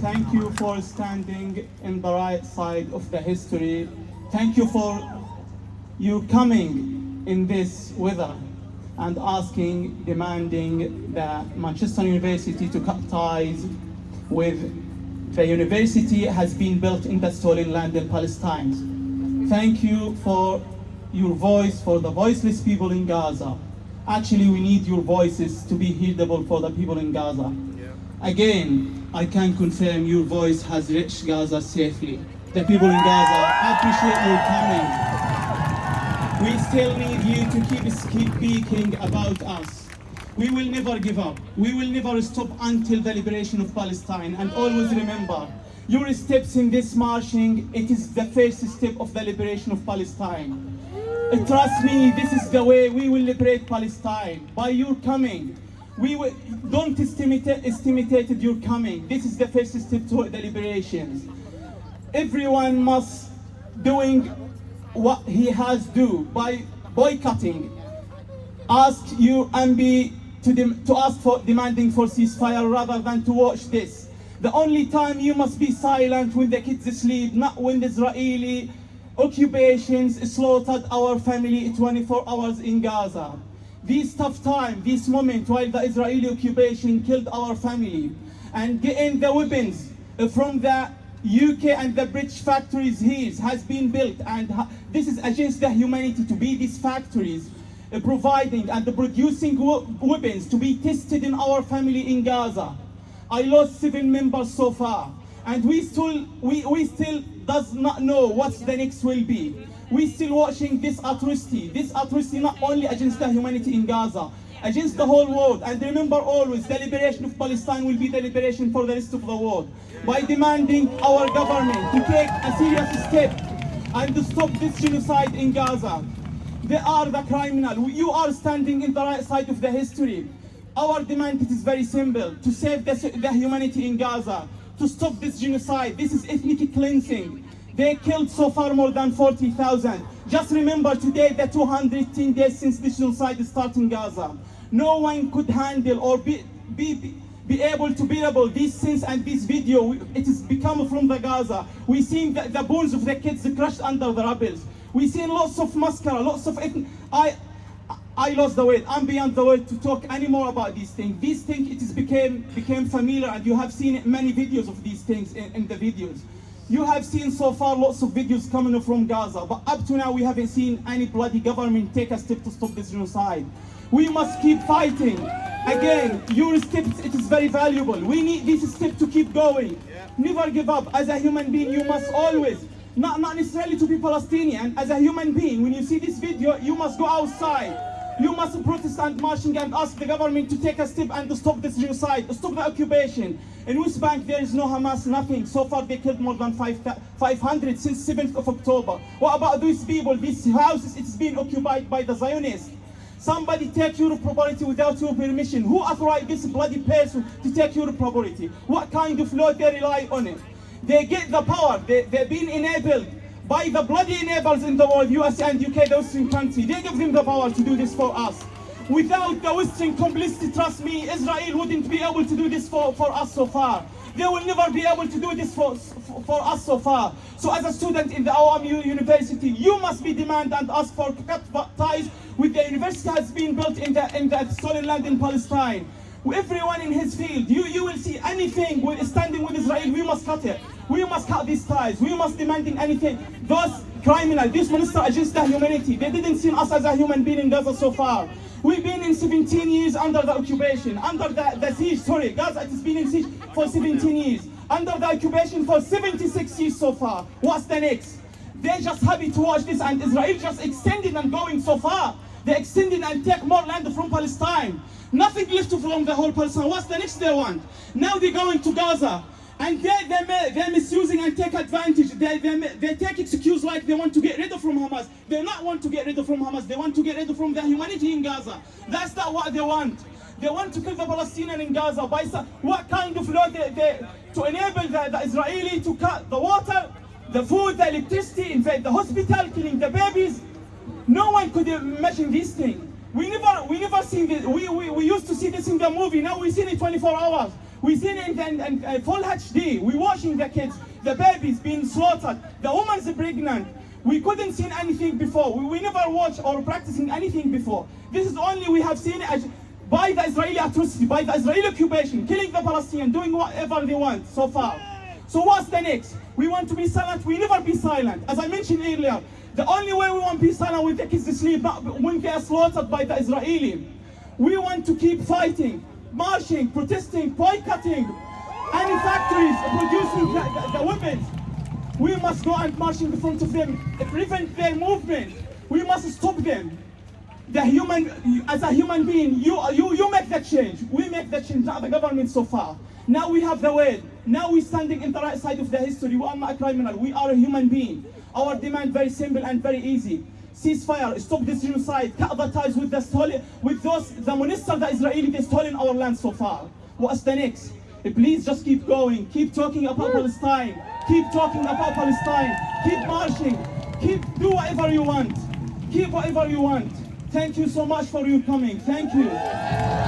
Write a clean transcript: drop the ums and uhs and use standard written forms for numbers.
thank you for standing in the right side of the history. Thank you for you coming in this weather and asking, demanding that Manchester University to cut ties with the university has been built in the stolen land in Palestine. Thank you for your voice for the voiceless people in Gaza. Actually, we need your voices to be hearable for the people in Gaza. Again, I can confirm your voice has reached Gaza safely. The people in Gaza appreciate your coming. We still need you to keep speaking about us. We will never give up. We will never stop until the liberation of Palestine. And always remember, your steps in this marching, it is the first step of the liberation of Palestine. Trust me, this is the way we will liberate Palestine. By your coming, don't estimate your coming. This is the first step to the liberations. Everyone must doing what he has do by boycotting. Ask your MB to ask for demanding for ceasefire rather than to watch this. The only time you must be silent when the kids sleep, not when the Israeli occupations slaughtered our family 24 hours in Gaza. This tough time, this moment while the Israeli occupation killed our family and getting the weapons from the UK and the British factories here has been built, and this is against the humanity to be these factories providing and producing weapons to be tested in our family in Gaza. I lost 7 members so far, and we still does not know what the next will be. We still watching this atrocity not only against the humanity in Gaza, against the whole world. And remember always, the liberation of Palestine will be the liberation for the rest of the world. By demanding our government to take a serious step and to stop this genocide in Gaza. They are the criminal. You are standing in the right side of the history. Our demand is very simple: to save the humanity in Gaza, to stop this genocide. This is ethnic cleansing. They killed so far more than 40,000. Just remember today the 210 days since this genocide started in Gaza. No one could handle or be able to bearable these scenes and this video. It is become from the Gaza. We seen the bones of the kids crushed under the rubble. We seen lots of mascara, lots of I lost the word. I'm beyond the word to talk anymore about these things. These things, it is became familiar, and you have seen many videos of these things in the videos. You have seen so far lots of videos coming from Gaza, but up to now we haven't seen any bloody government take a step to stop this genocide. We must keep fighting. Again, your step, it is very valuable. We need this step to keep going. Never give up. As a human being, you must always, not necessarily to be Palestinian, as a human being, when you see this video, you must go outside. You must protest and marching and ask the government to take a step and to stop this genocide, stop the occupation. In West Bank, there is no Hamas, nothing. So far, they killed more than 500 since 7th of October. What about these people, these houses? It's been occupied by the Zionists. Somebody take your property without your permission. Who authorized this bloody person to take your property? What kind of law they rely on it? They get the power. They've been enabled by the bloody enablers in the world, US and UK, the Western country. They give them the power to do this for us. Without the Western complicity, trust me, Israel wouldn't be able to do this for us so far. They will never be able to do this for us so far. So as a student in the UOM University, you must be demand and ask for cut ties with the university has been built in the stolen land in Palestine. Everyone in his field, you will see anything standing with Israel, we must cut it. We must cut these ties. We must demanding anything. Those criminals, this minister against the humanity, they didn't see us as a human being in Gaza so far. We've been in 17 years under the occupation, under the siege, sorry, Gaza has been in siege for 17 years. Under the occupation for 76 years so far. What's the next? They're just happy to watch this, and Israel just extending and going so far. They're extending and take more land from Palestine. Nothing left from the whole Palestine. What's the next they want? Now they're going to Gaza. And they're misusing and take advantage. They take excuse like they want to get rid of from Hamas. They not want to get rid of from Hamas. They want to get rid of from the humanity in Gaza. That's not what they want. They want to kill the Palestinian in Gaza. By what kind of law to enable the Israeli to cut the water, the food, the electricity, invade the hospital, killing the babies? No one could imagine these things. We never seen this. We used to see this in the movie. Now we see it 24 hours. We seen it in full HD. We watching the kids, the babies being slaughtered, the woman's pregnant. We couldn't see anything before. We never watched or practicing anything before. This is only we have seen it by the Israeli atrocity, by the Israeli occupation, killing the Palestinians, doing whatever they want so far. So what's the next? We want to be silent. We never be silent. As I mentioned earlier, the only way we want to be silent when the kids sleep, when they are slaughtered by the Israeli. We want to keep fighting, marching, protesting, boycotting any factories producing the weapons. We must go and march in front of them, prevent their movement. We must stop them. As a human being, you make that change. We make that change, not the government so far. Now we have the way. Now we're standing in the right side of the history. We are not a criminal. We are a human being. Our demand very simple and very easy. Ceasefire, stop this genocide, cut the ties with the minister, the Israeli, they stolen our land so far. What's the next? Please just keep going, keep talking about Palestine, keep talking about Palestine, keep marching, do whatever you want, keep whatever you want. Thank you so much for your coming. Thank you.